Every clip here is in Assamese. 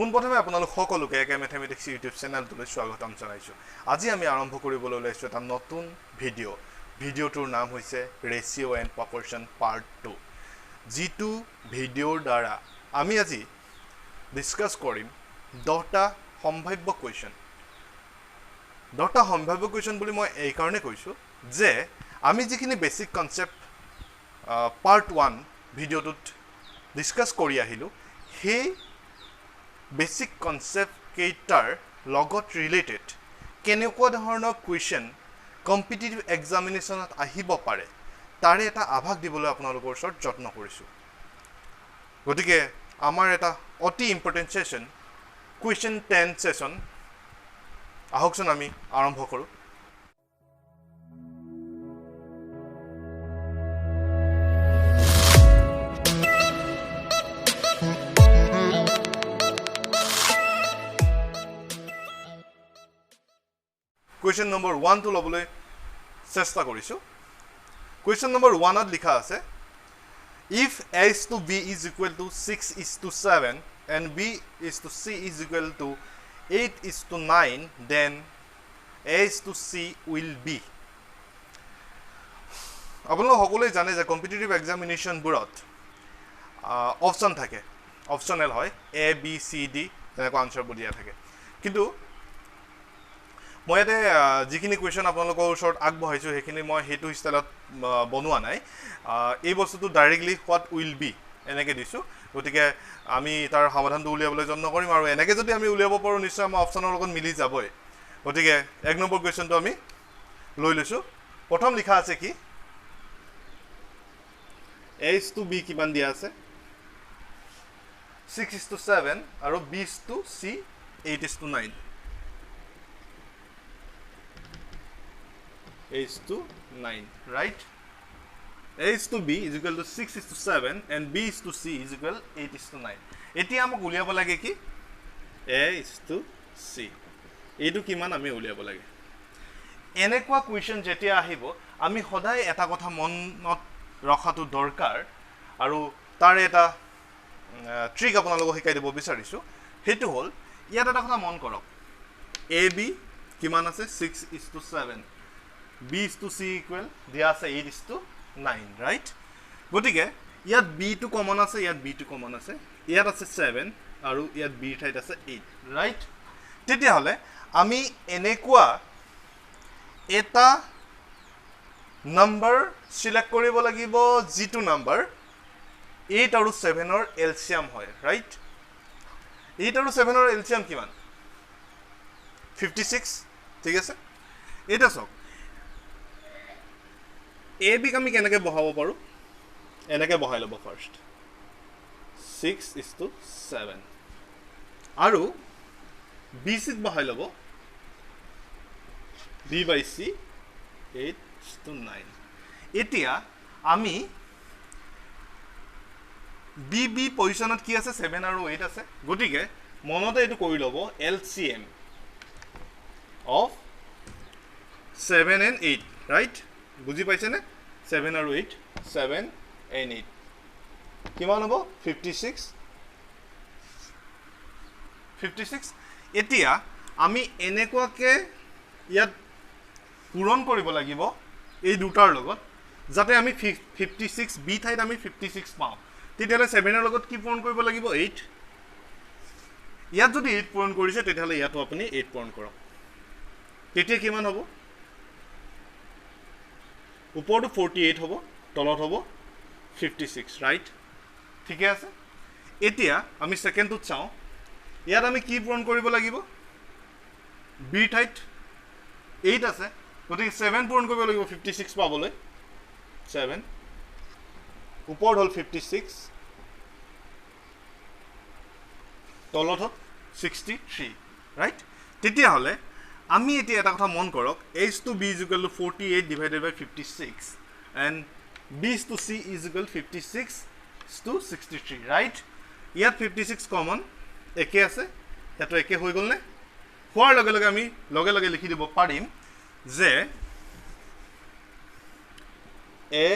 পোনপ্ৰথমে আপোনালোক সকলোকে একে মেথমেটিক্স ইউটিউব চেনেলটোলৈ স্বাগতম জনাইছোঁ। আজি আমি আৰম্ভ কৰিবলৈ ওলাইছোঁ এটা নতুন ভিডিঅ'টোৰ নাম হৈছে ৰেচিঅ' এণ্ড প্ৰপৰ্চন পাৰ্ট 2, যিটো ভিডিঅ'ৰ দ্বাৰা আমি আজি ডিছকাছ কৰিম 10টা সম্ভাৱ্য কুৱেশ্যন। 10টা সম্ভাৱ্য কুৱেশ্যন বুলি মই এই কাৰণে কৈছোঁ যে আমি যিখিনি বেছিক কনচেপ্ট পাৰ্ট 1 ভিডিঅ'টোত ডিছকাছ কৰি আহিলোঁ, সেই বেছিক কনচেপ্ট কেইটাৰ লগত ৰিলেটেড কেনেকুৱা ধৰণৰ কুৱেশ্যন কম্পিটিটিভ এক্সামিনেশ্যনত আহিব পাৰে তাৰে এটা আভাস দিবলৈ আপোনালোকৰ ওচৰত যত্ন কৰিছোঁ। গতিকে আমাৰ এটা অতি ইম্পৰ্টেণ্ট ছেশ্যন, কুৱেশ্যন 10 ছেশ্যন, আহকচোন আমি আৰম্ভ কৰোঁ। কুৱেশ্যন নম্বৰ 1টো ল'বলৈ চেষ্টা কৰিছোঁ। কুৱেশ্যন নম্বৰ 1ত লিখা আছে, if a is to b is equal to 6 is to 7 and b is to c is equal to 8 is to 9, then a is to c will be. আপোনালোক সকলোৱে জানে যে কম্পিটিটিভ এক্সামিনেশ্যনবোৰত অপশ্যন থাকে, অপশ্যনেল হয়, এ বি চি ডি তেনেকুৱা আনচাৰবোৰ দিয়া থাকে। কিন্তু মই ইয়াতে যিখিনি কুৱেশ্যন আপোনালোকৰ ওচৰত আগবঢ়াইছোঁ সেইখিনি মই সেইটো ষ্টাইলত বনোৱা নাই। এই বস্তুটো ডাইৰেক্টলি হোৱাট উইল বি এনেকৈ দিছোঁ। গতিকে আমি তাৰ সমাধানটো উলিয়াবলৈ যত্ন কৰিম, আৰু এনেকৈ যদি আমি উলিয়াব পাৰোঁ নিশ্চয় আমাৰ অপশ্যনৰ লগত মিলি যাবই। গতিকে 1 নম্বৰ কুৱেশ্যনটো আমি লৈ লৈছোঁ। প্ৰথম লিখা আছে কি, a is to b কিমান দিয়া আছে, 6 is to 7 আৰু b is to c 8 is to 9. A is to 9, right? A is to b is equal to 6 is to 7 and b is to c is equal 8 is to 9. এতিয়া আমাক উলিয়াব লাগে কি, a is to c, এইটো কিমান আমি উলিয়াব লাগে। এনেকুৱা কুৱেশ্যন যেতিয়া আহিব আমি সদায় এটা কথা মনত ৰখাটো দৰকাৰ, আৰু তাৰ এটা ট্ৰিক আপোনালোকক শিকাই দিব বিচাৰিছোঁ। সেইটো হ'ল, ইয়াত এটা কথা মন কৰক, এ বি কিমান আছে, 6 is to 7, b is to c equal দিয়া আছে 8 is to 9, ৰাইট? গতিকে ইয়াত বিটো কমন আছে, ইয়াত বিটো কমন আছে, ইয়াত আছে 7 আৰু ইয়াত বিৰ ঠাইত আছে 8, ৰাইট? তেতিয়াহ'লে আমি এনেকুৱা এটা নাম্বাৰ চিলেক্ট কৰিব লাগিব যিটো নাম্বাৰ 8 আৰু 7ৰ এলচিয়াম হয়, ৰাইট? 8 আৰু 7ৰ এলচিয়াম কিমান, 56, ঠিক আছে? এতিয়া চাওক, এ বিক আমি কেনেকৈ বহাব পাৰোঁ, এনেকৈ বহাই ল'ব ফাৰ্ষ্ট, 6 is to 7, আৰু বি চিক বহাই ল'ব B by C 8 is to 9. এতিয়া আমি বি বি পজিশ্যনত কি আছে, 7 আৰু 8 আছে। গতিকে মনতে এইটো কৰি ল'ব, LCM of 7 and 8, ৰাইট? বুজি পাইছেনে? 7 আৰু 8, 7 and 8 কিমান হ'ব, 56. এতিয়া আমি এনেকুৱাকৈ ইয়াত পূৰণ কৰিব লাগিব এই দুটাৰ লগত, যাতে আমি 56 বি ঠাইত আমি 56 পাওঁ। তেতিয়াহ'লে 7ৰ লগত কি পূৰণ কৰিব লাগিব, 8। ইয়াত যদি 8 পূৰণ কৰিছে তেতিয়াহ'লে ইয়াতো আপুনি 8 পূৰণ কৰক। তেতিয়া কিমান হ'ব, ওপৰটো 48 হ'ব, তলত হ'ব 56, ৰাইট? ঠিকে আছে। এতিয়া আমি ছেকেণ্ডটোত চাওঁ, ইয়াত আমি কি পূৰণ কৰিব লাগিব, বিৰ ঠাইত 8 আছে, গতিকে 7 পূৰণ কৰিব লাগিব 56 পাবলৈ, 7, ওপৰত হ'ল 56, তলত হ'ল 63, ৰাইট? তেতিয়াহ'লে আমি এতিয়া এটা কথা মন কৰক, a is to b is equal to 48 divided by 56 and b is to c is equal to 56 to 63, right? ইয়াত 56 কমন একে আছে, ইয়াতো একে হৈ গ'লনে? হোৱাৰ লগে লগে আমি লগে লগে লিখি দিব পাৰিম যে a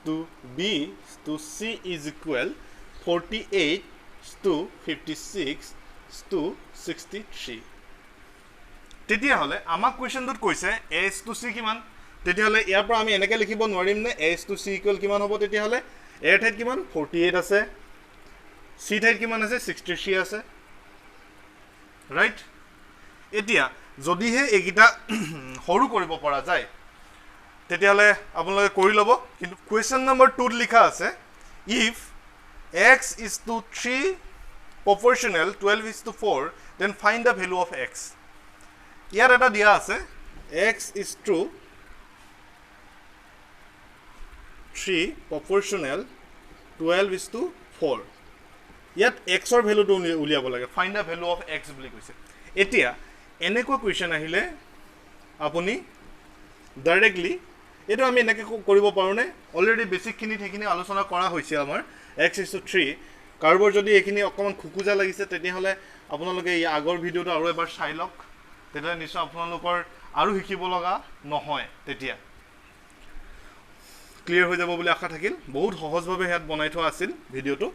to b to c is equal 48 to 56 to 63 তেতিয়াহ'লে আমাক কুৱেশ্যনটোত কৈছে a to c কিমান তেতিয়াহ'লে ইয়াৰ পৰা আমি এনেকৈ লিখিব নোৱাৰিম নে a to c ইকুৱেল কিমান হ'ব তেতিয়াহ'লে a ঠাইত কিমান 48 আছে c ঠাইত কিমান আছে 63 আছে ৰাইট এতিয়া যদিহে এইকেইটা সৰু কৰিব পৰা যায় তেতিয়াহ'লে আপোনালোকে কৰি ল'ব কিন্তু কুৱেশ্যন নম্বৰ 2 ত লিখা আছে if x is to 3 proportional 12 is to 4 then find the value of x ইয়াত এটা দিয়া আছে x is to 3 proportional 12 is to 4 ইয়াত x ৰ ভ্যালুটো উলিয়াব লাগে find the value of x বুলি কৈছে এতিয়া এনেকুৱা কুৱেশ্যন আহিলে আপুনি ডাইৰেক্টলি এটো আমি এনেকৈ কৰিব পাৰো নে অলৰেডি বেসিক খিনি থেকিনি আলোচনা কৰা হৈছে আমাৰ x is to 3 কাৰ্বৰ যদি এখিনি অকমান খুকুজা লাগিছে তেতিয়াহলে আপোনালোকে এই আগৰ ভিডিওটো আৰু এবাৰ চাই লওক তেতিয়াহলে নিশ্চয় আপোনালোকৰ আৰু শিকিব লগা নহয় তেতিয়া ক্লিয়াৰ হৈ যাব বুলি আশা থাকিল বহুত সহজভাৱে হেত বনাই থোৱা আছিল ভিডিওটো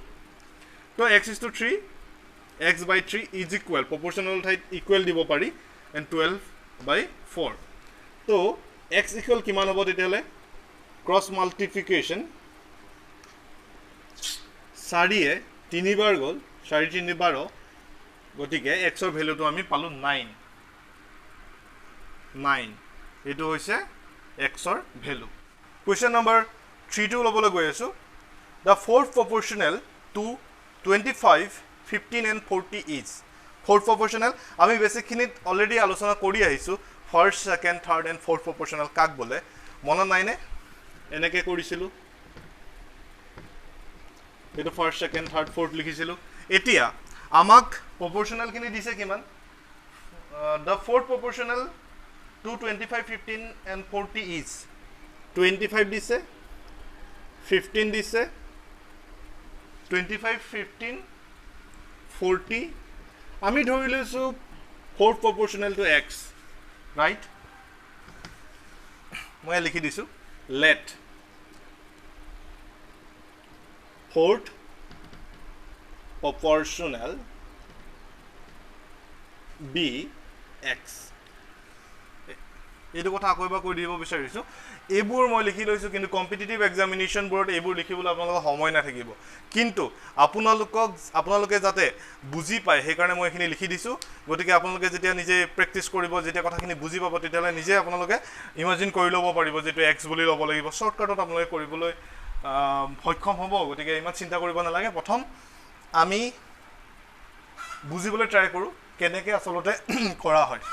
তো x is to 3 x by 3 is equal proportional ঠাইত ইকুৱেল দিব পাৰি and 12 by 4 তো x equal কিমান হ'ব তেতিয়াহলে ক্ৰস মাল্টিপ্লিকেশন 4 এ 3 বাৰ গল 4 3 12 গটিকে x ৰ ভ্যালুটো আমি পালো 9 এটো হৈছে x ৰ ভ্যালু কোৱেশ্চন নম্বৰ 3 টো লবলৈ গৈ আছো the fourth proportional to 25 15 and 40 is fourth proportional আমি বেসিক খিনিত অলৰেডি আলোচনা কৰি আহিছো first second third and fourth proportional কাক বলে মনত নাই নে এনেকৈ কৰিছিলো এটো first second third fourth লিখিছিলো এতিয়া আমাক proportional খিনি দিছে কিমান the fourth proportional to 25 15 and 40 is 25 দিছে 15 দিছে 25 15 40 আমি ধৰি লৈছো fourth proportional to x right মই লিখি দিছো let fourth proportional be x এইটো কথা আকৈবা কৈ দিব বিচাৰিছো এইবোৰ মই লিখি লৈছো কিন্তু কম্পিটিটিভ এক্সামিনেশন বোৰত এইবোৰ লিখিবলৈ আপোনালোকৰ সময় নাথাকিব কিন্তু আপোনালোকে যাতে বুজি পায় সেই কাৰণে মই এখিনি লিখি দিছো গতিকে আপোনালোকে যেতিয়া নিজে প্ৰেক্টিস কৰিব যেতিয়া কথাখিনি বুজি পাব তেতিয়ালে নিজে আপোনালোকে ইমাজিন কৰি ল'ব পাৰিব যেটো x বুলি ল'ব লাগিব শৰ্টকাটত আপোনালোকে কৰিবলৈ সক্ষম হ'ব গতিকে ইমান চিন্তা কৰিব নালাগে প্ৰথম আমি বুজিবলৈ ট্ৰাই কৰো কেনেকৈ আসলতে কৰা হয়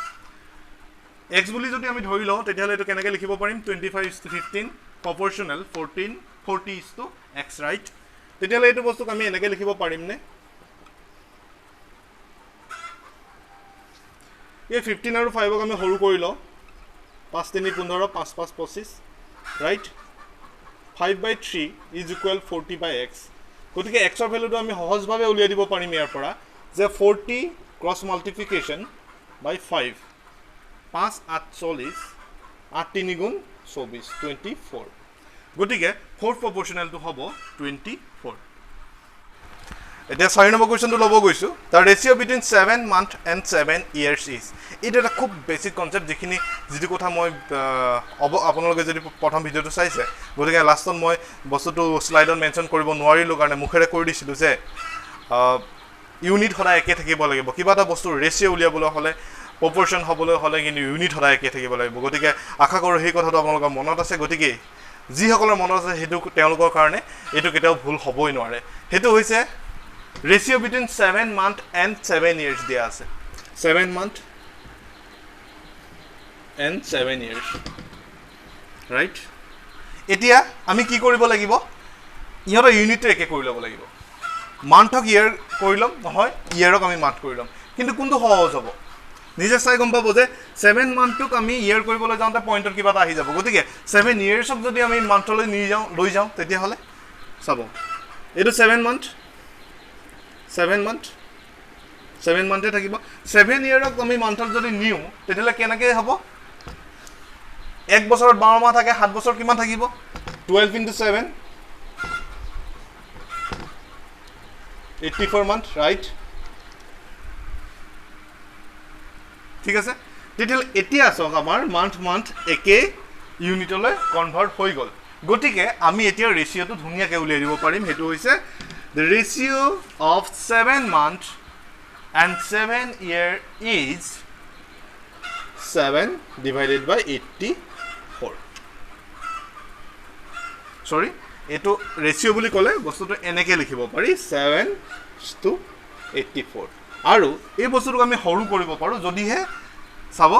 x বুলি যদি আমি ধৰি লও তেতিয়ালে এটো কেনেকৈ লিখিব পাৰিম 25:15 proportional 40 x right তেতিয়ালে এটো বস্তু আমি এনেকৈ লিখিব পাৰিম নে এই 15 আৰু 5 ক আমি হৰু কৰি লও 5 3 15 5 5 25 right 5/3 is equal 40/x গতিকে x ৰ ভ্যালুটো আমি সহজভাৱে উলিয়াই দিব পাৰিম ইয়াৰ পৰা যে 40 ক্ৰস মাল্টিপ্লিকেশন by 5 5 8 40 8 3 গুণ 24 24 গটিকে fourth proportional to হবো 24 এটা 6 নম্বৰ কোৱেশ্চনটো লব গৈছো the ratio between 7 month and 7 years is এটা খুব বেসিক কনসেপ্ট যিখিনি যেটো কথা মই আপোনালোকে যদি প্ৰথম ভিডিওটো চাইছে গতিকে লাষ্টত মই বস্তুটো স্লাইডত মেনশন কৰিব নোৱাৰিলো কাৰণে মুখেৰে কৈ দিছিলো যে ইউনিট সদায় একে থাকিব লাগিব কিবা এটা বস্তু ৰেশিও উলিয়াবলৈ হলে proportion হবলৈ হলে কিন্তু ইউনিট সদায় একে থাকিব লাগিব গতিকে আশা কৰো এই কথাটো আপোনালোকৰ মনত আছে গতিকে যি সকলৰ মনত আছে হেতু তেওঁলোকৰ কাৰণে এটো কেতিয়াও ভুল হ'বই নোৱাৰে হেতু হৈছে ratio between 7 month and 7 years দিয়া আছে 7 month and 7 years right এতিয়া আমি কি কৰিব লাগিব ইহতৰ ইউনিট একে কৰি ল'ব লাগিব মান্থক ইয়াৰ কৰিলম নহয় ইয়াৰক আমি মান্থ কৰিলম কিন্তু কোনটো সহজ হ'ব নিজে চাই গম পাবো যে 7 মান্থক আমি ইয়াৰ কৰিবলৈ যাওঁতে পইণ্টৰ কিবা এটা আহি যাব গতিকে 7 ইয়াৰ্ছক যদি আমি মান্থলৈ লৈ যাওঁ তেতিয়া হলে চাব এটো 7 মান্থ 7 মান্থে থাকিব 7 ইয়াৰক আমি মান্থক যদি নিউ তেতিয়ালে কেনেকৈ হ'ব এক বছৰত 12 মাহ থাকে 7 বছৰ কিমান থাকিব 12 into 7 84 month right ঠিক আছে তেতিয়াহ'লে এতিয়া চাওক আমাৰ মান্থ একে ইউনিটলৈ কনভাৰ্ট হৈ গ'ল গতিকে আমি এতিয়া ৰেচিঅ'টো ধুনীয়াকৈ উলিয়াই দিব পাৰিম সেইটো হৈছে the ratio of 7 months and 7 year is 7 divided by 84 sorry এটো ৰেচিঅ' বুলি ক'লে বস্তুটো এনেকৈ লিখিব পাৰি 7:84 আৰু এই বস্তুটোক আমি সৰু কৰিব পাৰোঁ যদিহে চাব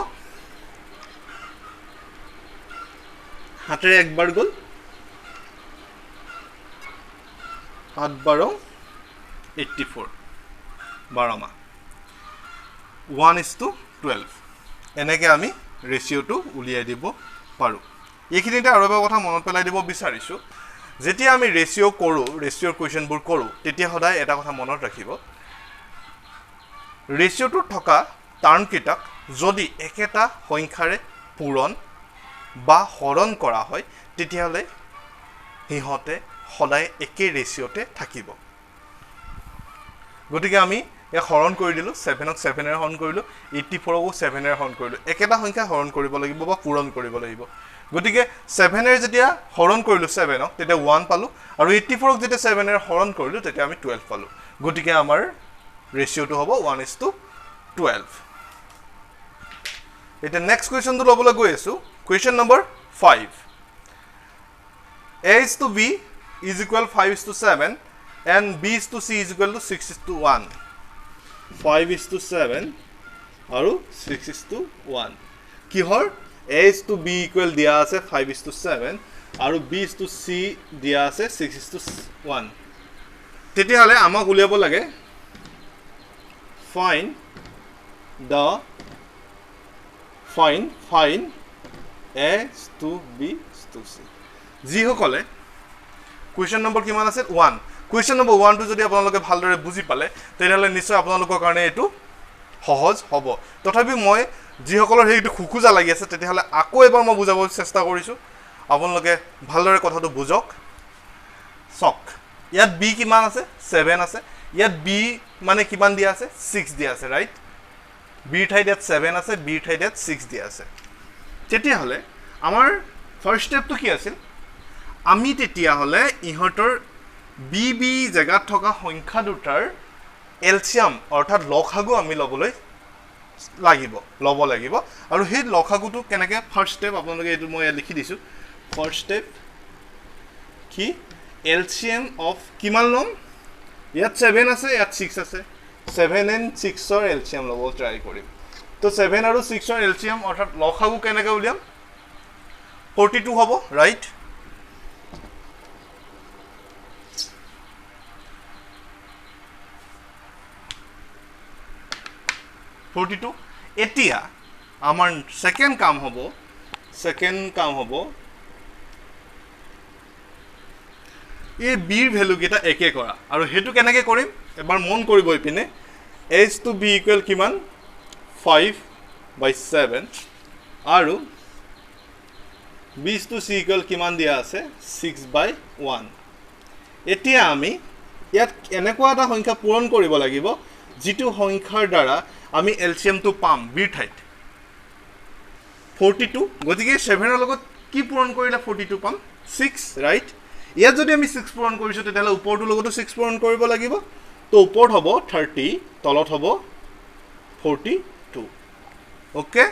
হাতেৰে একবাৰ গ'ল 8/84 12 মাহ 1:12 এনেকৈ আমি ৰেচিঅ'টো উলিয়াই দিব পাৰোঁ এইখিনিতে আৰু এটা কথা মনত পেলাই দিব বিচাৰিছোঁ যেতিয়া আমি ৰেচিঅ' কৰোঁ ৰেচিঅ'ৰ কুৱেশ্যনবোৰ কৰোঁ তেতিয়া সদায় এটা কথা মনত ৰাখিব ৰেচিঅ'টোত থকা টাৰ্মকেইটাক যদি একেটা সংখ্যাৰে পূৰণ বা হৰণ কৰা হয় তেতিয়াহ'লে সিহঁতে সদায় একে ৰেচিঅ'তে থাকিব গতিকে আমি এক হৰণ কৰি দিলোঁ 7ক 7ৰে হৰণ কৰিলোঁ 84কো 7ৰে হৰণ কৰিলোঁ একেটা সংখ্যা হৰণ কৰিব লাগিব বা পূৰণ কৰিব লাগিব গতিকে 7ৰে যেতিয়া হৰণ কৰিলোঁ 7ক তেতিয়া 1 পালোঁ আৰু 84ক যেতিয়া 7ৰে হৰণ কৰিলোঁ তেতিয়া আমি 12 পালোঁ গতিকে আমাৰ ৰেচিঅ'টো হ'ব 1:12 এতিয়া নেক্সট কুৱেশ্যনটো ল'বলৈ গৈ আছোঁ question number 5 A:B is equal 5:7 and B:C is equal to 6:1 5:7 আৰু 6:1 কিহৰ A:B equal দিয়া আছে 5:7 আৰু B:C দিয়া আছে 6:1 তেতিয়াহ'লে আমাক উলিয়াব লাগে find A:B C যিসকলে কুৱেশ্যন নম্বৰ কিমান আছে 1 কুৱেশ্যন নম্বৰ 1টো যদি আপোনালোকে ভালদৰে বুজি পালে তেতিয়াহ'লে নিশ্চয় আপোনালোকৰ কাৰণে এইটো সহজ হ'ব তথাপি মই যিসকলৰ সেইটো খুকুজা লাগি আছে তেতিয়াহ'লে আকৌ এবাৰ মই বুজাব চেষ্টা কৰিছোঁ আপোনালোকে ভালদৰে কথাটো বুজক চক ইয়াত B কিমান আছে 7 আছে ইয়াত B মানে কিমান দিয়া আছে 6 দিয়া আছে ৰাইট B ঠাইত ইয়াত 7 আছে B ঠাইত ইয়াত 6 দিয়া আছে তেতিয়াহ'লে আমাৰ ফাৰ্ষ্ট ষ্টেপটো কি আছিল আমি তেতিয়াহ'লে ইহঁতৰ BB জেগাত থকা সংখ্যা দুটাৰ এলচিয়াম অৰ্থাৎ লসাগু আমি ল'ব লাগিব আৰু সেই লসাগুটো কেনেকৈ ফাৰ্ষ্ট ষ্টেপ আপোনালোকে এইটো মই লিখি দিছোঁ ফাৰ্ষ্ট ষ্টেপ কি এলচিয়াম অফ কিমান ল'ম ইয়াত 7 আছে ইয়াত 6 আছে 7 and 6ৰ এলচিয়াম ল'ব ট্ৰাই কৰিম তো 7 আৰু 6ৰ এলচিয়াম অৰ্থাৎ লসাগু কেনেকৈ উলিয়াম 42 হ'ব ৰাইট এতিয়া আমাৰ সেকেন্ড কাম হ'ব এই বিৰ ভ্যালু কেইটা একে কৰা আৰু হেতু কেনেকৈ কৰিম এবাৰ মন কৰিব ইপিনে A:B ইকুৱেল কিমান 5/7 আৰু B:C ইকুৱেল কিমান দিয়া আছে 6/1 এতিয়া আমি ইয়াত এনেকুৱা এটা সংখ্যা পূৰণ কৰিব লাগিব যিটো সংখ্যাৰ দ্বাৰা আমি এলচিয়ামটো পাম বিৰ ঠাইত 42 গতিকে 7ৰ লগত কি পূৰণ কৰিলে 42 পাম 6 ৰাইট ইয়াত যদি আমি 6 পূৰণ কৰিছোঁ তেতিয়াহ'লে ওপৰটোৰ লগতো 6 পূৰণ কৰিব লাগিব তো ওপৰত হ'ব 30 তলত হ'ব 42 ওকে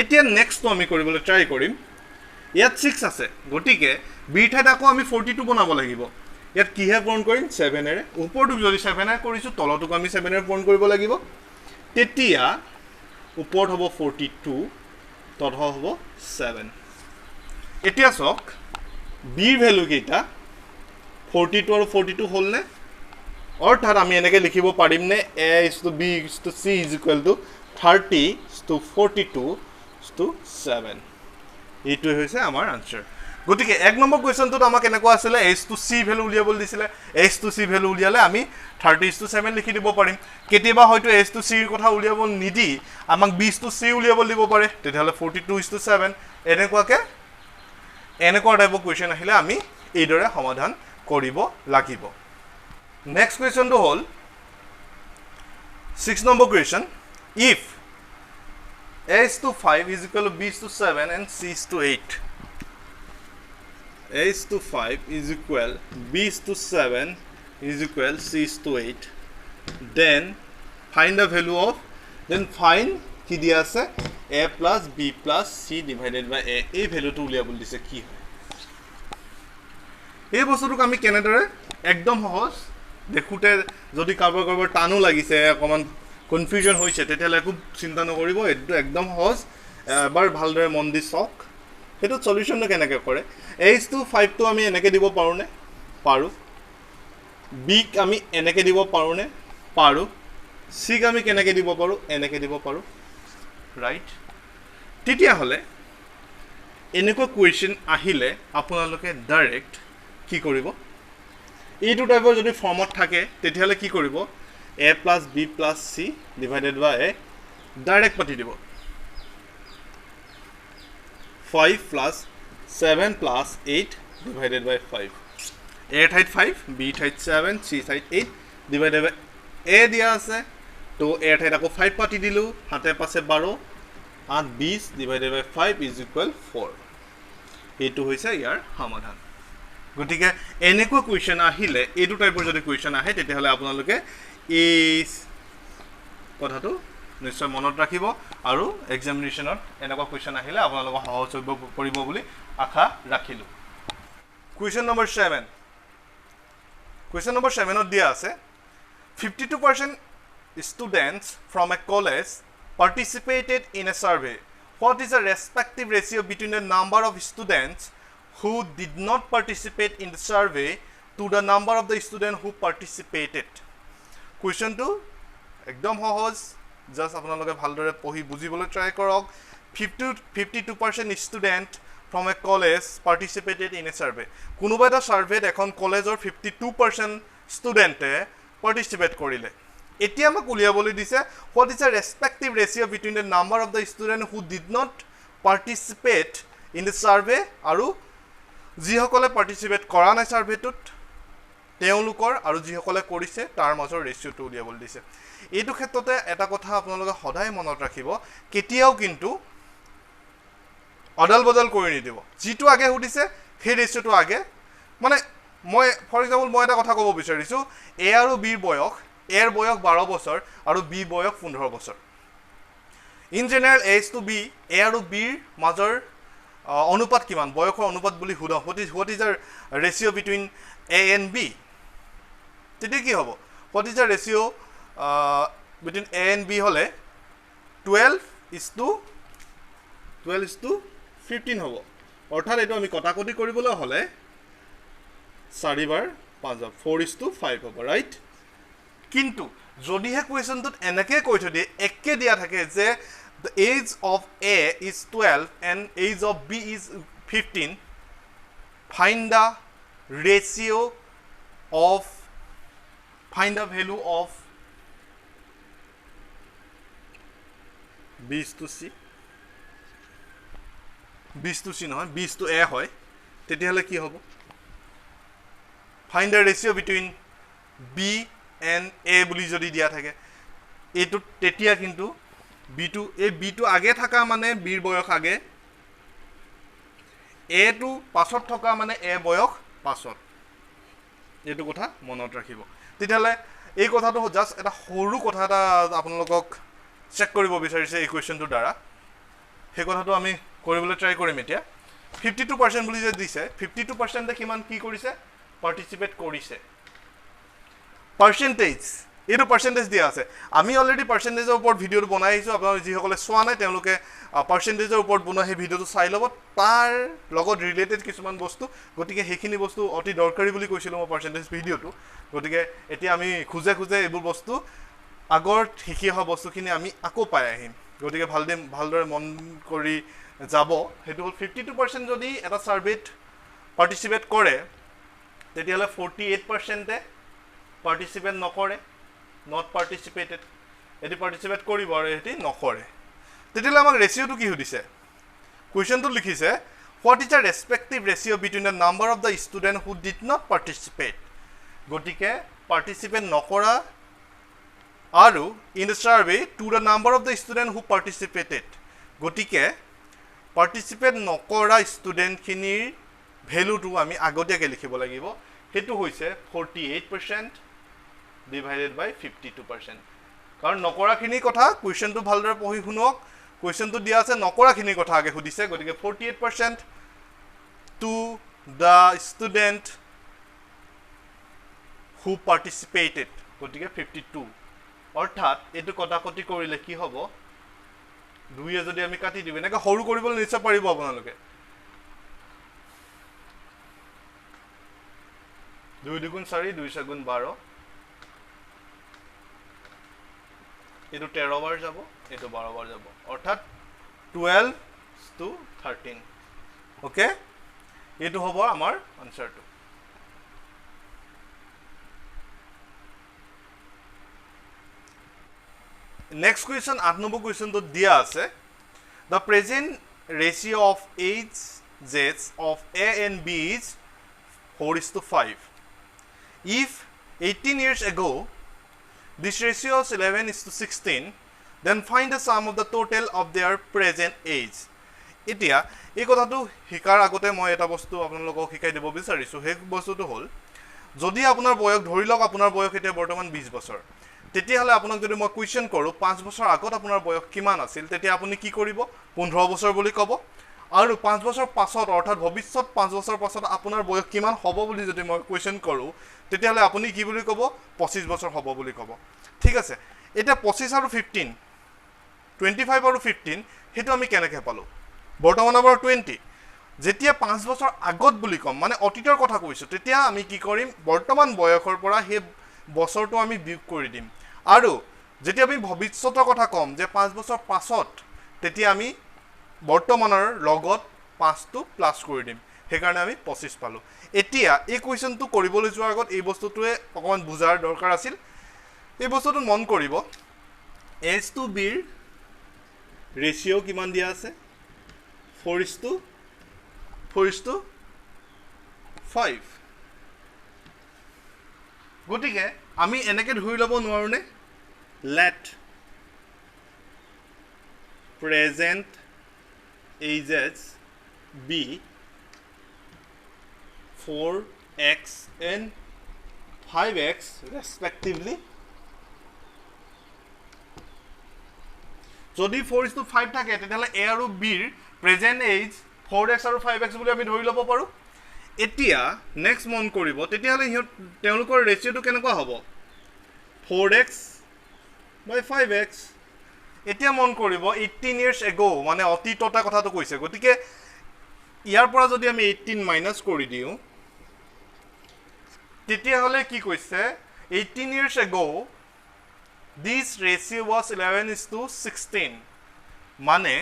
এতিয়া নেক্সটটো আমি কৰিবলৈ ট্ৰাই কৰিম ইয়াত 6 আছে গতিকে বিৰ ঠাইত আকৌ আমি 42 বনাব লাগিব ইয়াত কিহে পূৰণ কৰিম 7ৰে ওপৰটো যদি 7ৰে কৰিছোঁ তলটোক আমি 7ৰে পূৰণ কৰিব লাগিব তেতিয়া ওপৰত হ'ব 42 তলত হ'ব 7 এতিয়া চাওক বিৰ ভ্যালু কেইটা 42 আৰু 42 হ'লনে অৰ্থাৎ আমি এনেকৈ লিখিব পাৰিম নে A:B C is equal to 30:42:7 এইটোৱে হৈছে আমাৰ আনসাৰ গতিকে এক নম্বৰ কুৱেশ্যনটোত আমাক এনেকুৱা আছিলে A:C ভ্যালু উলিয়াবলৈ দিছিলে A:C ভ্যালু উলিয়ালে আমি 30:7 লিখি দিব পাৰিম কেতিয়াবা হয়তো A:C ৰ কথা উলিয়াব নিদি আমাক B:C উলিয়াব দিব পাৰে তেতিয়াহ'লে 42:7 এনেকুৱা টাইপৰ কুৱেশ্যন আহিলে আমি এইদৰে সমাধান কৰিব লাগিব নেক্সট কুৱেশ্যনটো হ'ল 6 number question if A is to 5 is equal to B is to 7 and C is to 8. A is to 5 is equal, B is to 7 is equal, C is to 8. Then find the value of, then find কি দিয়া আছে A plus B plus C divided by A. এই ভ্যালুটো উলিয়াবলৈ দিছে কি হয় এই বস্তুটোক আমি কেনেদৰে একদম সহজ দেখুতে যদি কাৰোবাৰ টানো লাগিছে অকমান কনফিউজন হৈছে তেতিয়ালে খুব চিন্তা নকৰিব এটো একদম সহজ এবাৰ ভালদৰে মন দি চাওক হেতু সলিউশনটো কেনেকৈ কৰে a to 5 টো আমি এনেকৈ দিব পাৰোনে পাৰো b ক আমি এনেকৈ দিব পাৰোনে পাৰো c ক আমি কেনেকৈ দিব পাৰো এনেকৈ দিব পাৰো ৰাইট তেতিয়া হলে এনেকুৱা কোৱেশ্চন আহিলে আপোনালোকে ডাইৰেক্ট কি কৰিব এইটো টাইপৰ যদি ফৰ্মত থাকে তেতিয়ালে কি কৰিব a plus b plus c divided by a direct পাতি দিব 5 plus 7 plus 8 divided by 5 a ঠাইত 5 b ঠাইত 7 c ঠাইত 8 divided by a দিয়া আছে তো a ঠাইত আকৌ 5 পাতি দিলু হাতে পাছে 12 8 20 divided by 5 is equal 4 এইটো হৈছে ইয়াৰ সমাধান গটিকে এনেকুৱা কোৱেশ্চন আহিলে এইটো টাইপৰ যদি কোৱেশ্চন আহে তেতিয়াহলে আপোনালোকে এই কথাটো নিশ্চয় মনত ৰাখিব আৰু এক্সামিনেশনত এনেকুৱা কোৱেশ্চন আহিলে আপোনালোক সহজ কৰিব বুলি আশা ৰাখিলো কোৱেশ্চন নম্বৰ 7 কোৱেশ্চন নম্বৰ 7 ত দিয়া আছে 52% students from a college participated in a survey what is the respective ratio between the number of students who did not participate in the survey to the number of the students who participated question to ekdom সহজ just আপোনালোকে ভালদৰে পঢ়ি বুজিবলৈ ট্ৰাই কৰক 52% student from a college participated in a survey কোনোবা এটা সাৰ্ভেত এখন কলেজৰ 52% ষ্টুডেন্টে participate কৰিলে এতিয়া আমাক উলিয়াবলৈ দিছে what is the respective ratio between the number of the student who did not participate in the survey আৰু যিসকলে participate কৰা নাই সাৰ্ভেটোত তেওঁলোকৰ আৰু যিসকলে কৰিছে তাৰ মাজৰ ৰেশিওটো উলিয়াবলৈ দিছে এইটো ক্ষেত্ৰতে এটা কথা আপোনালোকে সদায় মনত ৰাখিব কেতিয়াও কিন্তু অদল বদল কৰি নিদিব যিটো আগে হুদিছে সেই ৰেশিওটো আগে মানে মই ফৰ এক্সাম্পল মই এটা কথা ক'ব বিচাৰিছো a আৰু b বয়স a এৰ বয়স 12 বছৰ আৰু b বয়স 15 বছৰ in general a to b a আৰু b ৰ মাজৰ অনুপাত কিমান বয়সৰ অনুপাত বুলি Hooda what is the ratio between a and b তেতিয়া কি হ'ব what is the ratio between a and b হলে 12 is to 15 হ'ব অৰ্থাৎ এটো আমি কটাকটি কৰিবলৈ হলে 4 বাৰ 5 4 is to 5 হ'ব ৰাইট কিন্তু যদিহে কোৱেশ্চনটোত এনেকৈ কৈ থৈ দিয়ে একে দিয়া থাকে যে the age of a is 12 and age of b is 15 find the ratio of find the value of b is to c b is to c নহয় b is to a হয় তেতিয়াহলে কি হ'ব find the ratio between b and a বুলি যদি দিয়া থাকে এটো তেতিয়া কিন্তু b2 এই b2 আগে থাকা মানে b ৰ বয়স আগে a টো পাছত থকা মানে a বয়স পাছত এটো কথা মনত ৰাখিব তেতিয়ালে এই কথাটো জাস্ট এটা সৰু কথা এটা আপোনালোকক চেক কৰিব বিচাৰিছে এই কোৱেশ্চনটোৰ দ্বাৰা সেই কথাটো আমি কৰিবলৈ ট্ৰাই কৰিম এতিয়া 52% বুলি যে দিছে 52% এ কিমান কি কৰিছে পাৰ্টিসিপেট কৰিছে পাৰ্সেন্টেজ এটো পাৰ্সেন্টেজ দিয়া আছে আমি অলৰেডি পাৰ্সেন্টেজৰ ওপৰত ভিডিওটো বনাই আইছো আপোনালোক যিসকলে সোৱা নাই তেওঁলোকে পাৰ্সেন্টেজৰ ওপৰত বনোৱা সেই ভিডিওটো চাই ল'ব তাৰ লগত ৰিলেটেড কিছুমান বস্তু গতিকে হেখিনি বস্তু অতি দৰকাৰী বুলি কৈছিল মই পাৰ্সেন্টেজ ভিডিওটো গতিকে এতিয়া আমি খুজে এইবোৰ বস্তু আগৰ শিকি অহা বস্তুখিনি আমি আকৌ পাই আহিম গতিকে ভালদৰে মন কৰি যাব হেতু 52% যদি এটা সাৰ্ভেত পাৰ্টিসিপেট কৰে তেতিয়ালে 48% participate নকৰে not participated এটি participate কৰিব আৰু এটি নকৰে তেতিয়ালে আমাক ৰেশিওটো কি হদিছে কোৱেশ্চনটো লিখিছে what is the respective ratio between the number of the student who did not participate গটিকে participate নকৰা আৰু in the survey to the number of the student who participated গতিকে পাৰ্টিচিপেট নকৰা ষ্টুডেণ্টখিনিৰ ভেলুটো আমি আগতীয়াকৈ লিখিব লাগিব সেইটো হৈছে 48% ডিভাইডেড বাই 52%। কাৰণ নকৰাখিনিৰ কথা কুৱেশ্যনটো ভালদৰে পঢ়ি শুনক, কুৱেশ্যনটো দিয়া আছে নকৰাখিনিৰ কথা আগে সুধিছে, গতিকে 48% to the student who participated, গতিকে 52। অৰ্থাৎ এইটো কটাকটি কৰিলে কি হ'ব, 2 যদি আমি কাটি দিওঁ, এনেকৈ সৰু কৰিবলৈ নিশ্চয় পাৰিব আপোনালোকে। 2 দুগুণ 4, 2 4 গুণ 12, এইটো 13 বাৰ যাব, এইটো 12 বাৰ যাব, অৰ্থাৎ 12 to 13। অ'কে, এইটো হ'ব আমাৰ আনচাৰটো। Next question, 8 number question to dia ase. The present ratio of ages of A and B is 4:5. If 18 years ago this ratio was 11:16, then find the sum of the total of their present age. Etia ei kotha tu hikar agote moi eta bostu apnalokok hikai debo bisarisu, he bostu tu hol jodi apunar boyok dhori lok apunar boyok etia bortoman 20 বছৰ, তেতিয়াহ'লে আপোনাক যদি মই কুৱেশ্যন কৰোঁ 5 বছৰ আগত আপোনাৰ বয়স কিমান আছিল, তেতিয়া আপুনি কি কৰিব, 15 বছৰ বুলি ক'ব। আৰু 5 বছৰ পাছত অৰ্থাৎ ভৱিষ্যত 5 বছৰ পাছত আপোনাৰ বয়স কিমান হ'ব বুলি যদি মই কুৱেশ্যন কৰোঁ, তেতিয়াহ'লে আপুনি কি বুলি ক'ব, 25 বছৰ হ'ব বুলি ক'ব। ঠিক আছে, এতিয়া 25 আৰু 15, 25 আৰু 15 সেইটো আমি কেনেকৈ পালোঁ, বৰ্তমান আমাৰ 20। যেতিয়া 5 বছৰ আগত বুলি ক'ম, মানে অতীতৰ কথা কৈছোঁ, তেতিয়া আমি কি কৰিম, বৰ্তমান বয়সৰ পৰা সেই বছৰটো আমি বিয়োগ কৰি দিম। আৰু যেতিয়া আমি ভৱিষ্যতৰ কথা ক'ম যে 5 বছৰ পাছত, তেতিয়া আমি বৰ্তমানৰ লগত 5টো প্লাছ কৰি দিম, সেইকাৰণে আমি 25 পালোঁ। এতিয়া এই কুৱেশ্যনটো কৰিবলৈ যোৱাৰ আগত এই বস্তুটোৱে অকণমান বুজাৰ দৰকাৰ আছিল। এই বস্তুটো মন কৰিব, এজ টু বিৰ ৰেচিঅ' কিমান দিয়া আছে, 4:5। গতিকে আমি এনেকৈ ধৰি ল'ব নোৱাৰোঁনে, let present ages be 4x and 5x respectively. যদি 4:5 থাকে তেতিয়াহ'লে এ আৰু বিৰ প্ৰেজেণ্ট এইজ 4x আৰু 5x বুলি আমি ধৰি ল'ব পাৰোঁ। এতিয়া নেক্সট মন কৰিব, তেতিয়াহ'লে তেওঁলোকৰ ৰেচিঅ'টো কেনেকুৱা হ'ব, 4x by 5x। এতিয়া মন কৰিব 18 years ago, মানে অতীততা কথাটো কৈছে, গতিকে ইয়াৰ পৰা যদি আমি 18 মাইনাছ কৰি দিওঁ, তেতিয়াহ'লে কি কৈছে, 18 years ago this ratio was 11:16। মানে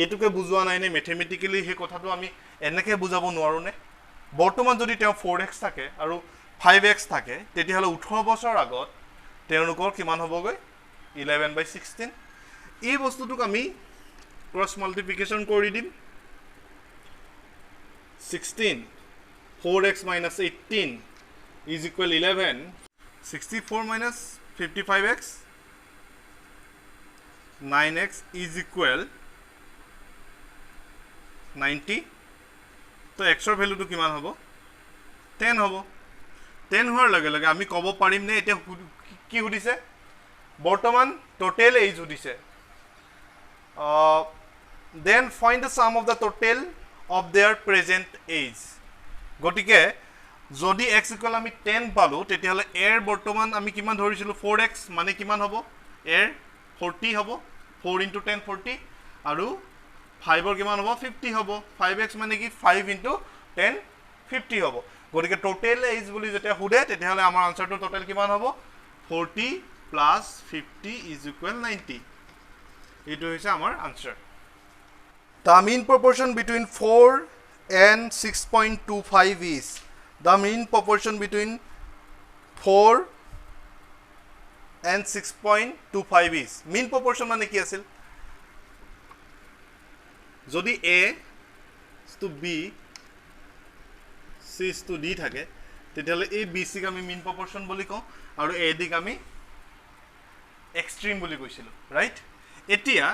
এইটোকে বুজোৱা নাই নে মেথমেটিকেলি, সেই কথাটো আমি এনেকৈ বুজাব নোৱাৰোঁনে। বৰ্তমান যদি তেওঁ 4x থাকে আৰু 5x থাকে, তেতিয়াহ'লে 18 বছৰ আগত তেওঁলোকৰ কিমান হ'বগৈ, 11/16। এই বস্তুটোক আমি ক্ৰছ মাল্টিপ্লিকেশ্যন কৰি দিম, 16 4x minus 18 is equal 11, 64 minus 55x 9x is equal 90। তো এক্সৰ ভেলুটো কিমান হ'ব, 10 হ'ব। 10 হোৱাৰ লগে লগে আমি ক'ব পাৰিম নে, এতিয়া কি সুধিছে, বৰ্তমান টোটেল এইজ সুধিছে। দেন ফাইণ্ড দ্য চাম of the total of there present age. গতিকে যদি x ইকুৱেল আমি 10 পালোঁ, তেতিয়াহ'লে এৰ বৰ্তমান আমি কিমান ধৰিছিলোঁ, 4x, মানে কিমান হ'ব, এৰ 40 হ'ব, 4 × 10 40, আৰু 5ৰ কিমান হ'ব, 50 হ'ব। 5x মানে কি, 5 × 10 50 হ'ব। গতিকে টোটেল এইজ বুলি যেতিয়া সোধে, তেতিয়াহ'লে আমাৰ আনচাৰটো টোটেল কিমান হ'ব, 40 + 50 = 90। এইটো হৈছে আমাৰ answer. The mean proportion between 4 and 6.25 is, the mean proportion between 4 and 6.25 is, mean proportion মানে কি আছিল, যদি A to B C to D থাকে, তেতিয়াহ'লে এই BC-ক আমি mean proportion বুলি কওঁ, আৰু AD-ক আমি এক্সট্ৰিম বুলি কৈছিলোঁ, ৰাইট। এতিয়া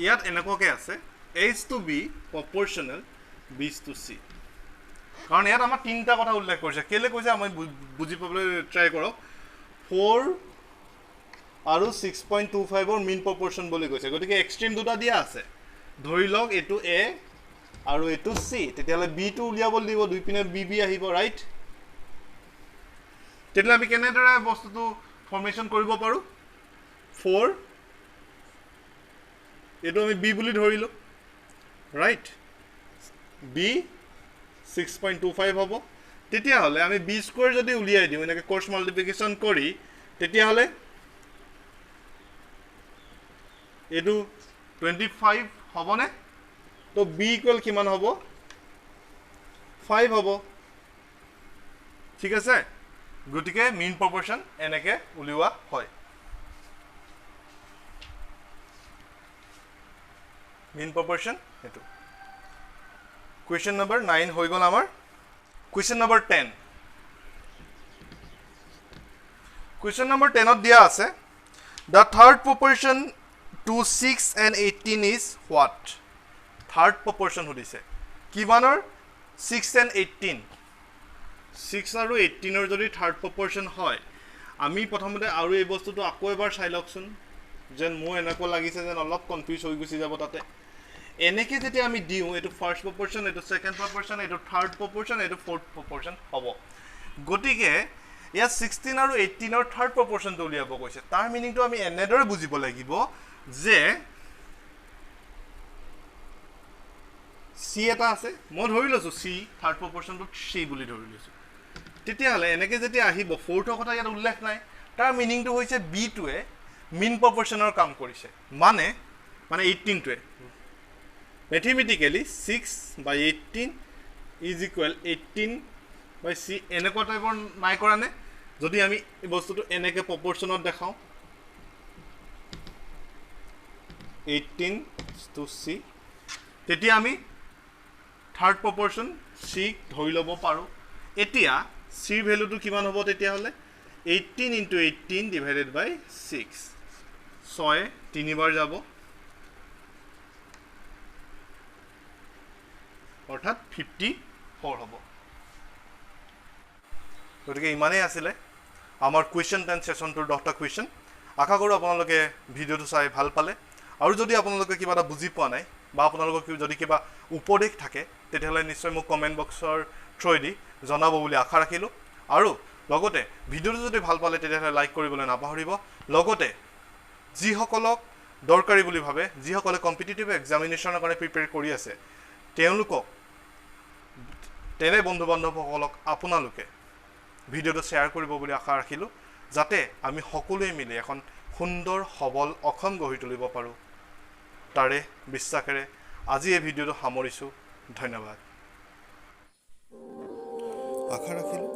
ইয়াত এনেকুৱাকৈ আছে H to B proportional B to C কাৰণ ইয়াত আমাৰ তিনিটা কথা উল্লেখ কৰিছে কেলে কৈছে আমি বুজি পাবলৈ ট্ৰাই কৰক 4 আৰু 6.25 ৰ মিন প্ৰপৰচন বুলি কৈছে গতিকে এক্সট্ৰিম দুটা দিয়া আছে ধৰি লওক এটো A আৰু এটো C তেতিয়ালে B টো উলিয়াব দিব দুই পিনে BB আহিব ৰাইট তেতিয়ালে আমি কেনেদৰে বস্তুটো ফৰ্মেশন কৰিব পাৰো 4 এটো আমি B বুলি ধৰিলো ৰাইট B 6.25 হ'ব তেতিয়া হলে আমি B স্কয়াৰ যদি উলিয়াই দিও এনেকৈ ক্ৰছ মাল্টিপ্লিকেশন কৰি তেতিয়া হলে এটো 25 হবনে তো B ইকুয়াল কিমান হ'ব 5 হ'ব ঠিক আছে গটিকে মিন প্ৰপৰচন এনেকে উলিওৱা হয় মিন প্ৰপৰচন এটো Question number 9 হৈ গল আমাৰ Question number 10 Question number 10 ত দিয়া আছে The third proportion to 6 and 18 is what Third proportion হদিছে কিমানৰ 6 and 18 6 আৰু 18 ৰ যদি থাৰ্ড প্ৰপৰচন হয় আমি প্ৰথমতে আৰু এই বস্তুটো আকৌ এবাৰ চাই লওকচোন যেন মোৰ এনেকুৱা লাগিছে যেন অলপ কনফিউজ হৈ গুছি যাব তাতে এনেকে যেতিয়া আমি দিও এটো ফাৰ্স্ট প্ৰপৰচন এটো সেকেন্ড প্ৰপৰচন এটো থাৰ্ড প্ৰপৰচন এটো ফোৰ্থ প্ৰপৰচন হ'ব গটিকে ইয়া 16 আৰু 18 ৰ থাৰ্ড প্ৰপৰচনটো উলিয়াব কৈছে তাৰ মিনিংটো আমি এনেদৰে বুজিব লাগিব যে C এটা আছে মই ধৰি লৈছো C থাৰ্ড প্ৰপৰচনটো C বুলি ধৰি লৈছো তেতিয়া হলে এনেকে যেতিয়া আহিব ফোৰ্থৰ কথা ইয়াত উল্লেখ নাই তাৰ মিনিংটো হৈছে B টোৱে মিন প্ৰপৰচনৰ কাম কৰিছে মানে 18 টোৱে mathematically 6 by 18 is equal 18 by C এনেকুৱা টাইপৰ নাই কৰা নে যদি আমি এই বস্তুটো এনেকে প্ৰপৰচনত দেখাও 18 to C তেতিয়া আমি থাৰ্ড প্ৰপৰচন C ধৰি লব পাৰো এতিয়া C ভ্যালুটো কিমান হ'ব তেতিয়া হলে 18 into 18 divided by 6 6 তিনিবাৰ যাব অৰ্থাৎ 54 হ'ব গতিকে ইমানেই আছিল আমাৰ কোৱেশ্চন 10 সেশনটোৰ 10টা কোৱেশ্চন আশা কৰো আপোনালোকে ভিডিওটো চাই ভাল পালে আৰু যদি আপোনালোকে কিবা এটা বুজি পোৱা নাই বা আপোনালোকৰ যদি কিবা উপদেশ থাকে তেতিয়াহলে নিশ্চয় মোক কমেন্ট বক্সৰ থ্ৰুদি জনাব বুলি আশা ৰাখিলো আৰু লগতে ভিডিওটো যদি ভাল পালে তেতিয়াহলে লাইক কৰিবলৈ নাপাহৰিব লগতে যিসকলক দৰকাৰী বুলি ভাবে যিসকলে কম্পিটিটিভ এক্সামিনেচনৰ কাৰণে প্ৰিপেয়াৰ কৰি আছে তেওঁলোকক তেনে বন্ধু বান্ধৱসকলক আপোনালোকে ভিডিওটো শ্বেয়াৰ কৰিব বুলি আশা ৰাখিলো যাতে আমি সকলোৱে মিলি এখন সুন্দৰ সবল অসম গঢ়ি তুলিব পাৰো তাৰে বিশ্বাসেৰে আজি এই ভিডিওটো সামৰিছো ধন্যবাদ আশা ৰাখিলো